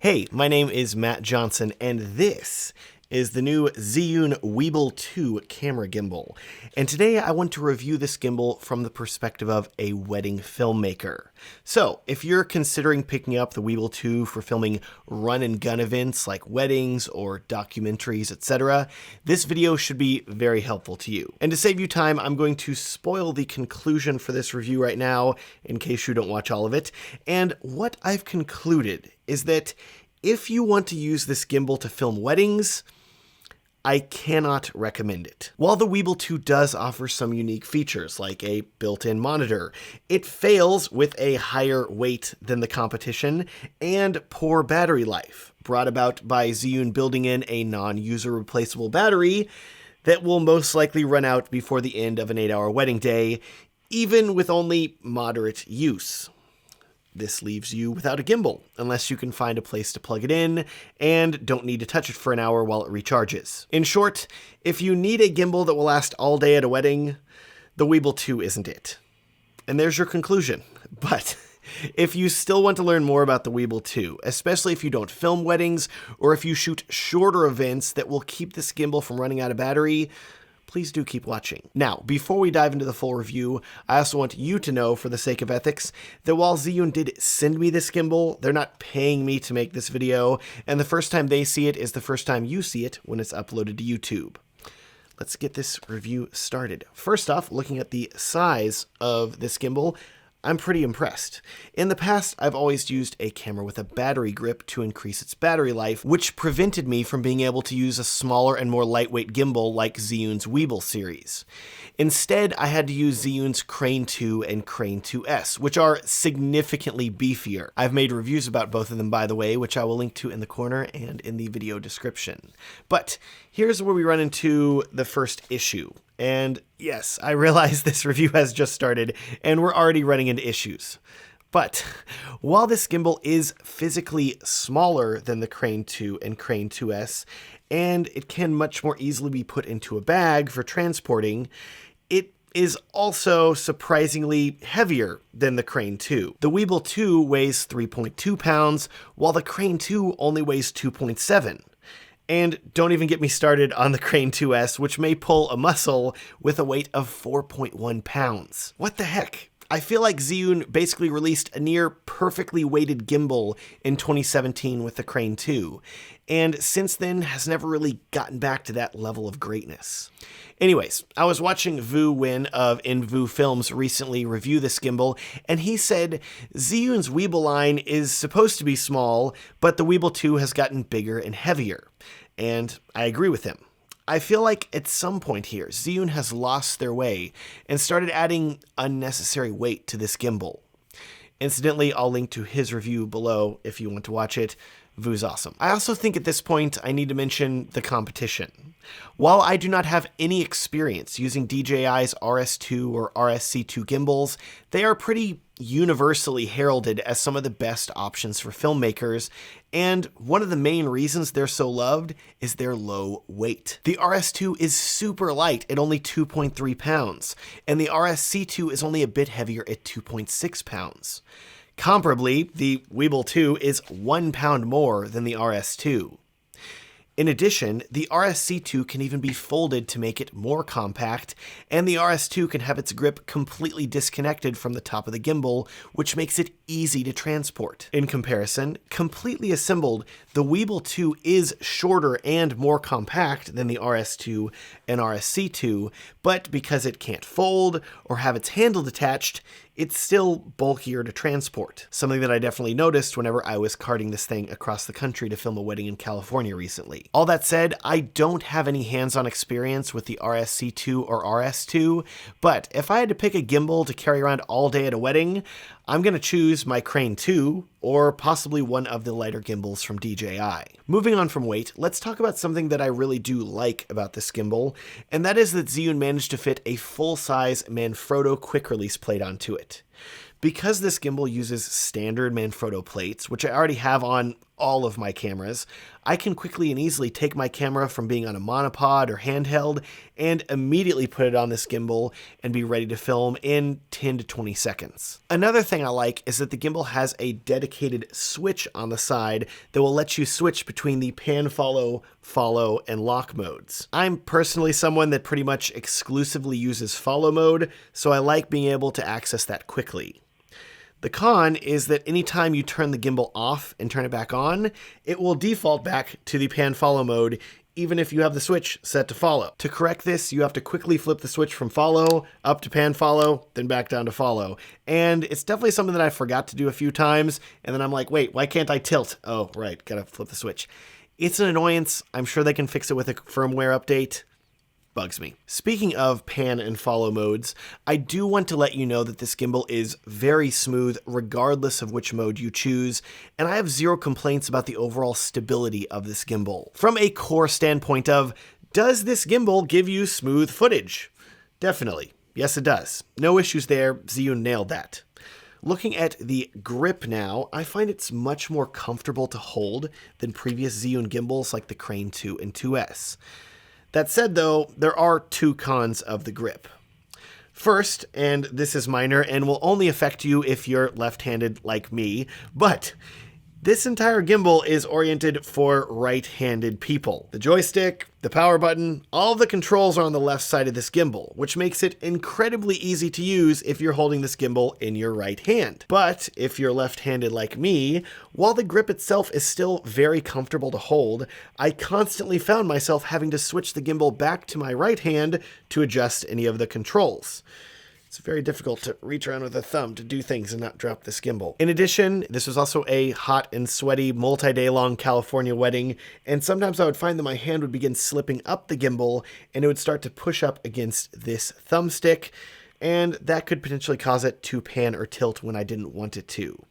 Hey, my name is Matt Johnson, and this is the new Zhiyun Weebill 2 camera gimbal. And today I want to review this gimbal from the perspective of a wedding filmmaker. So, if you're considering picking up the Weebill 2 for filming run and gun events like weddings or documentaries, etc., this video should be very helpful to you. And to save you time, I'm going to spoil the conclusion for this review right now, in case you don't watch all of it. And what I've concluded is that if you want to use this gimbal to film weddings, I cannot recommend it. While the Weebill 2 does offer some unique features, like a built-in monitor, it fails with a higher weight than the competition and poor battery life, brought about by Zhiyun building in a non-user replaceable battery that will most likely run out before the end of an 8-hour wedding day, even with only moderate use. This leaves you without a gimbal, unless you can find a place to plug it in and don't need to touch it for an hour while it recharges. In short, if you need a gimbal that will last all day at a wedding, the Weebill 2 isn't it. And there's your conclusion. But if you still want to learn more about the Weebill 2, especially if you don't film weddings or if you shoot shorter events that will keep this gimbal from running out of battery, please do keep watching. Now, before we dive into the full review, I also want you to know, for the sake of ethics, that while Zhiyun did send me this gimbal, they're not paying me to make this video, and the first time they see it is the first time you see it when it's uploaded to YouTube. Let's get this review started. First off, looking at the size of this gimbal, I'm pretty impressed. In the past, I've always used a camera with a battery grip to increase its battery life, which prevented me from being able to use a smaller and more lightweight gimbal like Zhiyun's Weebill series. Instead, I had to use Zhiyun's Crane 2 and Crane 2S, which are significantly beefier. I've made reviews about both of them, by the way, which I will link to in the corner and in the video description. But here's where we run into the first issue. And yes, I realize this review has just started and we're already running into issues. But while this gimbal is physically smaller than the Crane 2 and Crane 2S, and it can much more easily be put into a bag for transporting, it is also surprisingly heavier than the Crane 2. The Weebill 2 weighs 3.2 pounds, while the Crane 2 only weighs 2.7. And don't even get me started on the Crane 2S, which may pull a muscle with a weight of 4.1 pounds. What the heck? I feel like Zhiyun basically released a near perfectly weighted gimbal in 2017 with the Crane 2, and since then has never really gotten back to that level of greatness. Anyways, I was watching Vu Nguyen of InVu Films recently review this gimbal, and he said Zhiyun's Weebill line is supposed to be small, but the Weebill 2 has gotten bigger and heavier. And I agree with him. I feel like at some point here, Zhiyun has lost their way and started adding unnecessary weight to this gimbal. Incidentally, I'll link to his review below if you want to watch it. Vu's awesome. I also think at this point I need to mention the competition. While I do not have any experience using DJI's RS2 or RSC2 gimbals, they are pretty universally heralded as some of the best options for filmmakers, and one of the main reasons they're so loved is their low weight. The RS2 is super light at only 2.3 pounds, and the RSC2 is only a bit heavier at 2.6 pounds. Comparably, the Weebill 2 is 1 pound more than the RS2. In addition, the RSC2 can even be folded to make it more compact, and the RS2 can have its grip completely disconnected from the top of the gimbal, which makes it easy to transport. In comparison, completely assembled, the Weebill 2 is shorter and more compact than the RS2 and RSC2, but because it can't fold or have its handle detached, it's still bulkier to transport, something that I definitely noticed whenever I was carting this thing across the country to film a wedding in California recently. All that said, I don't have any hands-on experience with the RSC2 or RS2, but if I had to pick a gimbal to carry around all day at a wedding, I'm going to choose my Crane 2 or possibly one of the lighter gimbals from DJI. Moving on from weight, let's talk about something that I really do like about this gimbal, and that is that Zhiyun managed to fit a full-size Manfrotto quick-release plate onto it. Because this gimbal uses standard Manfrotto plates, which I already have on all of my cameras, I can quickly and easily take my camera from being on a monopod or handheld and immediately put it on this gimbal and be ready to film in 10 to 20 seconds. Another thing I like is that the gimbal has a dedicated switch on the side that will let you switch between the pan, follow, and lock modes. I'm personally someone that pretty much exclusively uses follow mode, so I like being able to access that quickly. The con is that anytime you turn the gimbal off and turn it back on, it will default back to the pan follow mode, even if you have the switch set to follow. To correct this, you have to quickly flip the switch from follow up to pan follow, then back down to follow. And it's definitely something that I forgot to do a few times, and then I'm like, wait, why can't I tilt? Oh, right, gotta flip the switch. It's an annoyance. I'm sure they can fix it with a firmware update. Bugs me. Speaking of pan and follow modes, I do want to let you know that this gimbal is very smooth regardless of which mode you choose, and I have zero complaints about the overall stability of this gimbal. From a core standpoint of, does this gimbal give you smooth footage? Definitely. Yes, it does. No issues there. Zhiyun nailed that. Looking at the grip now, I find it's much more comfortable to hold than previous Zhiyun gimbals like the Crane 2 and 2S. That said, though, there are two cons of the grip. First, and this is minor and will only affect you if you're left-handed like me, but this entire gimbal is oriented for right-handed people. The joystick, the power button, all the controls are on the left side of this gimbal, which makes it incredibly easy to use if you're holding this gimbal in your right hand. But if you're left-handed like me, while the grip itself is still very comfortable to hold, I constantly found myself having to switch the gimbal back to my right hand to adjust any of the controls. It's very difficult to reach around with a thumb to do things and not drop this gimbal. In addition, this was also a hot and sweaty multi-day long California wedding, and sometimes I would find that my hand would begin slipping up the gimbal and it would start to push up against this thumbstick, and that could potentially cause it to pan or tilt when I didn't want it to.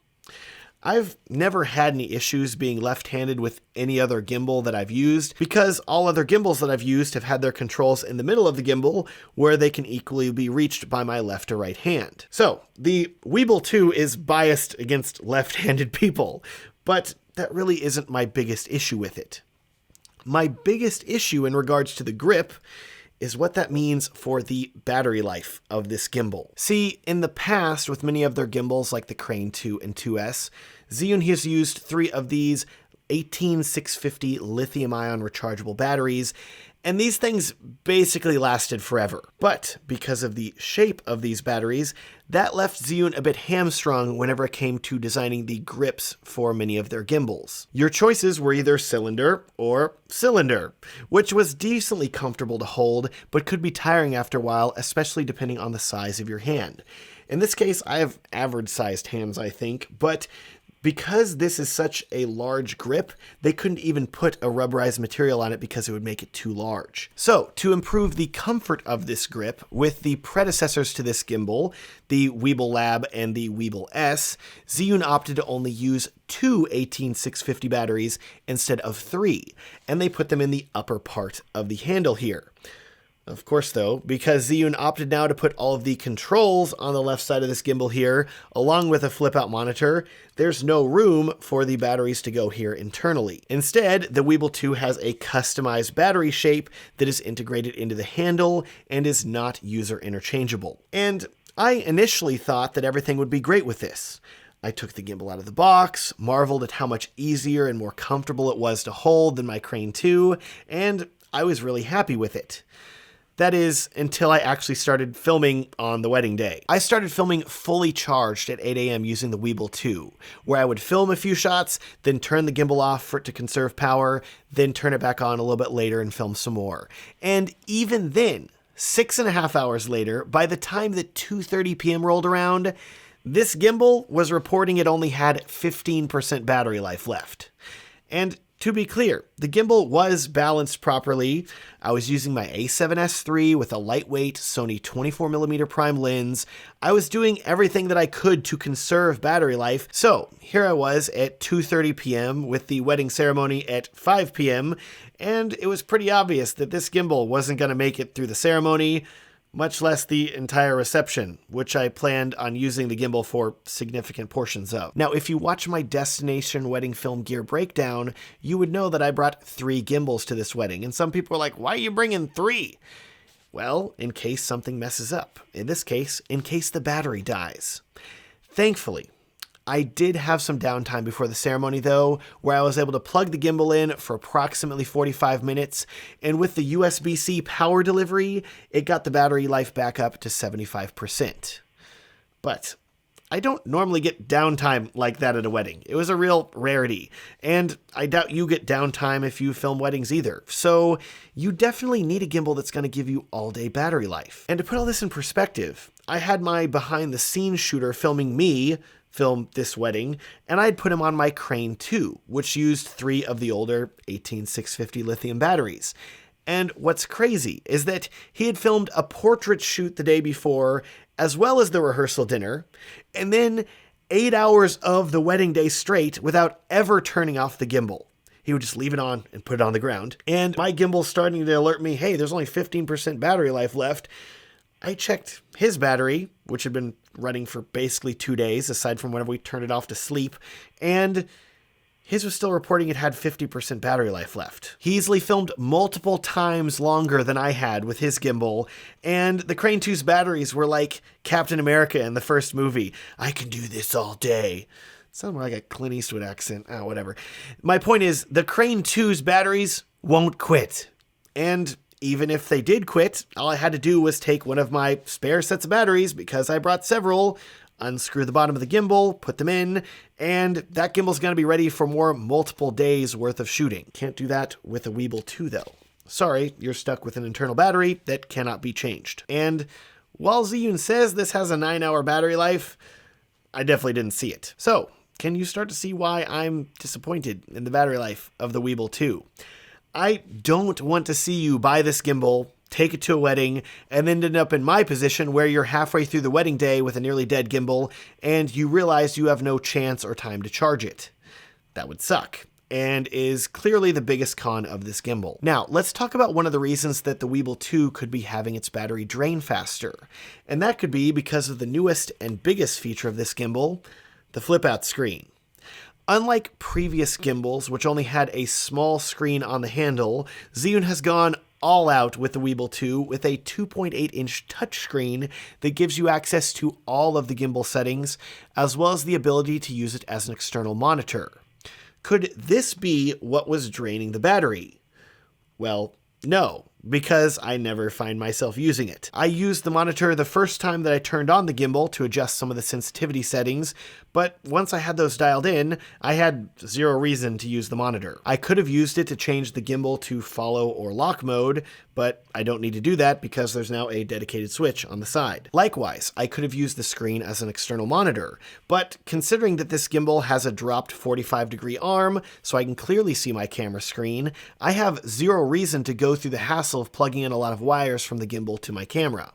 I've never had any issues being left-handed with any other gimbal that I've used because all other gimbals that I've used have had their controls in the middle of the gimbal where they can equally be reached by my left or right hand. So the Weebill 2 is biased against left-handed people, but that really isn't my biggest issue with it. My biggest issue in regards to the grip is what that means for the battery life of this gimbal. See, in the past, with many of their gimbals like the Crane 2 and 2S, Zhiyun has used 3 of these 18650 lithium-ion rechargeable batteries, and these things basically lasted forever. But because of the shape of these batteries, that left Zhiyun a bit hamstrung whenever it came to designing the grips for many of their gimbals. Your choices were either cylinder or cylinder, which was decently comfortable to hold, but could be tiring after a while, especially depending on the size of your hand. In this case, I have average-sized hands, I think, but because this is such a large grip, they couldn't even put a rubberized material on it because it would make it too large. So, to improve the comfort of this grip, with the predecessors to this gimbal, the Weebill Lab and the Weebill S, Zhiyun opted to only use 2 18650 batteries instead of 3, and they put them in the upper part of the handle here. Of course, though, because Zhiyun opted now to put all of the controls on the left side of this gimbal here, along with a flip-out monitor, there's no room for the batteries to go here internally. Instead, the Weebill 2 has a customized battery shape that is integrated into the handle and is not user interchangeable. And I initially thought that everything would be great with this. I took the gimbal out of the box, marveled at how much easier and more comfortable it was to hold than my Crane 2, and I was really happy with it. That is, until I actually started filming on the wedding day. I started filming fully charged at 8 a.m. using the Weebill 2, where I would film a few shots, then turn the gimbal off for it to conserve power, then turn it back on a little bit later and film some more. And even then, 6.5 hours later, by the time that 2:30 p.m. rolled around, this gimbal was reporting it only had 15% battery life left. And to be clear, the gimbal was balanced properly. I was using my A7S III with a lightweight Sony 24mm prime lens. I was doing everything that I could to conserve battery life. So here I was at 2:30 p.m. with the wedding ceremony at 5 p.m. and it was pretty obvious that this gimbal wasn't going to make it through the ceremony, much less the entire reception, which I planned on using the gimbal for significant portions of. Now, if you watch my destination wedding film gear breakdown, you would know that I brought 3 gimbals to this wedding, and some people are like, why are you bringing 3? Well, in case something messes up. In this case, in case the battery dies. Thankfully, I did have some downtime before the ceremony though, where I was able to plug the gimbal in for approximately 45 minutes, and with the USB-C power delivery, it got the battery life back up to 75%. But I don't normally get downtime like that at a wedding. It was a real rarity, and I doubt you get downtime if you film weddings either. So you definitely need a gimbal that's going to give you all-day battery life. And to put all this in perspective, I had my behind-the-scenes shooter filming me film this wedding, and I'd put him on my Crane 2, which used 3 of the older 18650 lithium batteries. And what's crazy is that he had filmed a portrait shoot the day before, as well as the rehearsal dinner, and then 8 hours of the wedding day straight without ever turning off the gimbal. He would just leave it on and put it on the ground. And my gimbal's starting to alert me, hey, there's only 15% battery life left. I checked his battery, which had been running for basically 2 days, aside from whenever we turned it off to sleep, and his was still reporting it had 50% battery life left. He easily filmed multiple times longer than I had with his gimbal, and the Crane 2's batteries were like Captain America in the first movie. I can do this all day. Sounded like a Clint Eastwood accent. Oh, whatever. My point is, the Crane 2's batteries won't quit. And even if they did quit, all I had to do was take one of my spare sets of batteries, because I brought several, unscrew the bottom of the gimbal, put them in, and that gimbal's going to be ready for more multiple days worth of shooting. Can't do that with a Weebill 2 though. Sorry, you're stuck with an internal battery that cannot be changed. And while Zhiyun says this has a 9-hour battery life, I definitely didn't see it. So, can you start to see why I'm disappointed in the battery life of the Weebill 2? I don't want to see you buy this gimbal, take it to a wedding, and then end up in my position where you're halfway through the wedding day with a nearly dead gimbal, and you realize you have no chance or time to charge it. That would suck, and is clearly the biggest con of this gimbal. Now, let's talk about one of the reasons that the Weebill 2 could be having its battery drain faster, and that could be because of the newest and biggest feature of this gimbal, the flip-out screen. Unlike previous gimbals, which only had a small screen on the handle, Zhiyun has gone all out with the Weebill 2 with a 2.8-inch touchscreen that gives you access to all of the gimbal settings, as well as the ability to use it as an external monitor. Could this be what was draining the battery? Well, no, because I never find myself using it. I used the monitor the first time that I turned on the gimbal to adjust some of the sensitivity settings, but once I had those dialed in, I had zero reason to use the monitor. I could have used it to change the gimbal to follow or lock mode, but I don't need to do that because there's now a dedicated switch on the side. Likewise, I could have used the screen as an external monitor, but considering that this gimbal has a dropped 45-degree arm, so I can clearly see my camera screen, I have zero reason to go through the hassle of plugging in a lot of wires from the gimbal to my camera.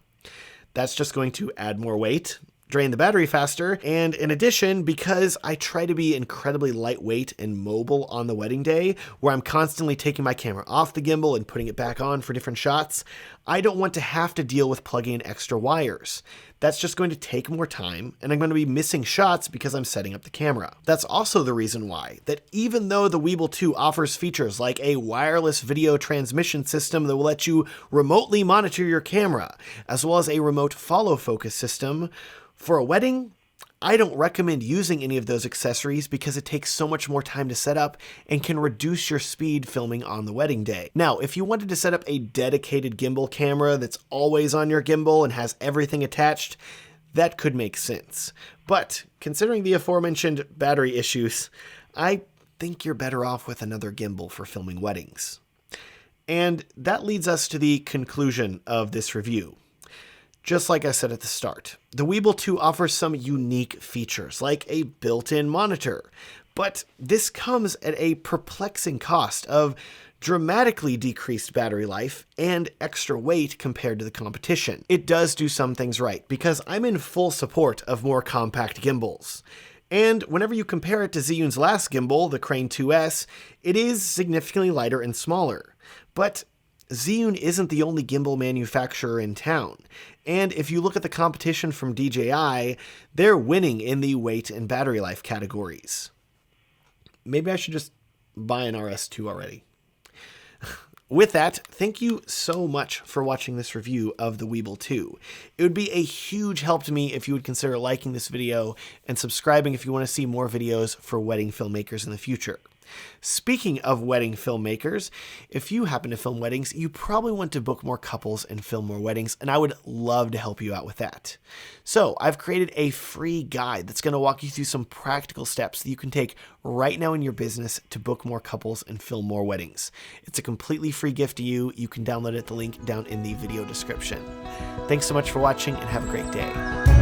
That's just going to add more weight, drain the battery faster, and in addition, because I try to be incredibly lightweight and mobile on the wedding day, where I'm constantly taking my camera off the gimbal and putting it back on for different shots, I don't want to have to deal with plugging in extra wires. That's just going to take more time, and I'm going to be missing shots because I'm setting up the camera. That's also the reason why, that even though the Weebill 2 offers features like a wireless video transmission system that will let you remotely monitor your camera, as well as a remote follow focus system, for a wedding, I don't recommend using any of those accessories because it takes so much more time to set up and can reduce your speed filming on the wedding day. Now, if you wanted to set up a dedicated gimbal camera that's always on your gimbal and has everything attached, that could make sense. But considering the aforementioned battery issues, I think you're better off with another gimbal for filming weddings. And that leads us to the conclusion of this review. Just like I said at the start, the Weebill 2 offers some unique features, like a built-in monitor, but this comes at a perplexing cost of dramatically decreased battery life and extra weight compared to the competition. It does do some things right, because I'm in full support of more compact gimbals. And whenever you compare it to Zhiyun's last gimbal, the Crane 2S, it is significantly lighter and smaller. But Zhiyun isn't the only gimbal manufacturer in town, and if you look at the competition from DJI, they're winning in the weight and battery life categories. Maybe I should just buy an RS2 already. With that, thank you so much for watching this review of the Weebill 2. It would be a huge help to me if you would consider liking this video and subscribing if you want to see more videos for wedding filmmakers in the future. Speaking of wedding filmmakers, if you happen to film weddings, you probably want to book more couples and film more weddings, and I would love to help you out with that. So I've created a free guide that's going to walk you through some practical steps that you can take right now in your business to book more couples and film more weddings. It's a completely free gift to you. You can download it at the link down in the video description. Thanks so much for watching and have a great day.